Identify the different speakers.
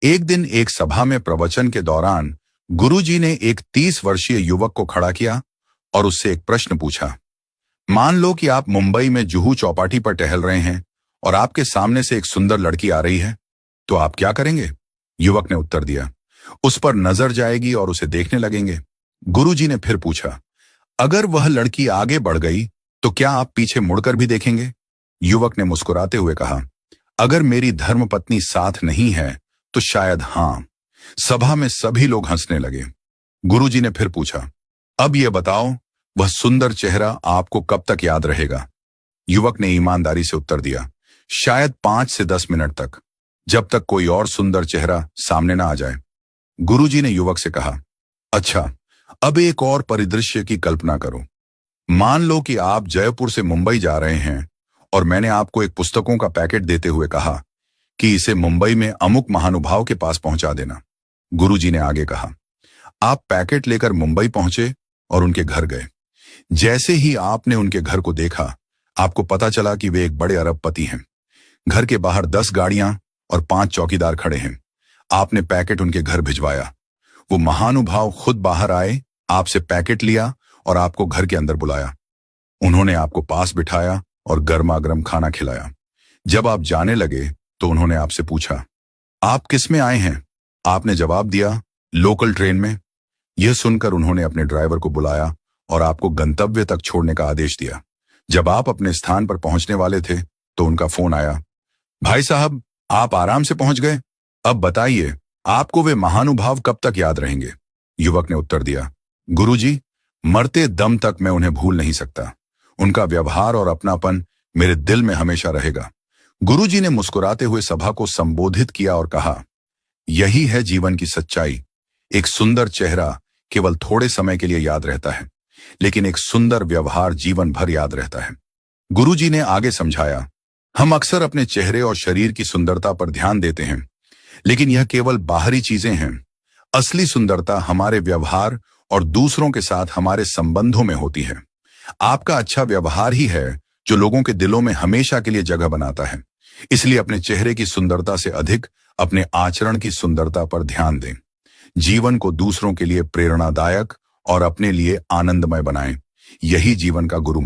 Speaker 1: एक दिन एक सभा में प्रवचन के दौरान गुरुजी ने एक 30 वर्षीय युवक को खड़ा किया और उससे एक प्रश्न पूछा। मान लो कि आप मुंबई में जुहू चौपाटी पर टहल रहे हैं और आपके सामने से एक सुंदर लड़की आ रही है, तो आप क्या करेंगे? युवक ने उत्तर दिया, उस पर नजर जाएगी और उसे देखने लगेंगे। गुरुजी ने फिर पूछा, अगर वह लड़की आगे बढ़ गई तो क्या आप पीछे मुड़कर भी देखेंगे? युवक ने मुस्कुराते हुए कहा, अगर मेरी धर्मपत्नी साथ नहीं है तो शायद हाँ। सभा में सभी लोग हंसने लगे। गुरुजी ने फिर पूछा, अब यह बताओ, वह सुंदर चेहरा आपको कब तक याद रहेगा? युवक ने ईमानदारी से उत्तर दिया, शायद 5 से 10 मिनट तक, जब तक कोई और सुंदर चेहरा सामने ना आ जाए। गुरुजी ने युवक से कहा, अच्छा, अब एक और परिदृश्य की कल्पना करो। मान लो कि आप जयपुर से मुंबई जा रहे हैं और मैंने आपको एक पुस्तकों का पैकेट देते हुए कहा कि इसे मुंबई में अमुक महानुभाव के पास पहुंचा देना। गुरुजी ने आगे कहा, आप पैकेट लेकर मुंबई पहुंचे और उनके घर गए। जैसे ही आपने उनके घर को देखा, आपको पता चला कि वे एक बड़े अरबपति हैं। घर के बाहर 10 गाड़ियां और 5 चौकीदार खड़े हैं। आपने पैकेट उनके घर भिजवाया। वो महानुभाव खुद बाहर आए, आपसे पैकेट लिया और आपको घर के अंदर बुलाया। उन्होंने आपको पास बिठाया और गर्मा गर्म खाना खिलाया। जब आप जाने लगे तो उन्होंने आपसे पूछा, आप किस में आए हैं? आपने जवाब दिया, लोकल ट्रेन में। यह सुनकर उन्होंने अपने ड्राइवर को बुलाया और आपको गंतव्य तक छोड़ने का आदेश दिया। जब आप अपने स्थान पर पहुंचने वाले थे तो उनका फोन आया, भाई साहब, आप आराम से पहुंच गए। अब बताइए, आपको वे महानुभाव कब तक याद रहेंगे? युवक ने उत्तर दिया, गुरुजी, मरते दम तक मैं उन्हें भूल नहीं सकता। उनका व्यवहार और अपनापन मेरे दिल में हमेशा रहेगा। गुरुजी ने मुस्कुराते हुए सभा को संबोधित किया और कहा, यही है जीवन की सच्चाई। एक सुंदर चेहरा केवल थोड़े समय के लिए याद रहता है, लेकिन एक सुंदर व्यवहार जीवन भर याद रहता है। गुरुजी ने आगे समझाया, हम अक्सर अपने चेहरे और शरीर की सुंदरता पर ध्यान देते हैं, लेकिन यह केवल बाहरी चीजें हैं। असली सुंदरता हमारे व्यवहार और दूसरों के साथ हमारे संबंधों में होती है। आपका अच्छा व्यवहार ही है जो लोगों के दिलों में हमेशा के लिए जगह बनाता है। इसलिए अपने चेहरे की सुंदरता से अधिक अपने आचरण की सुंदरता पर ध्यान दें। जीवन को दूसरों के लिए प्रेरणादायक और अपने लिए आनंदमय बनाएं। यही जीवन का गुरु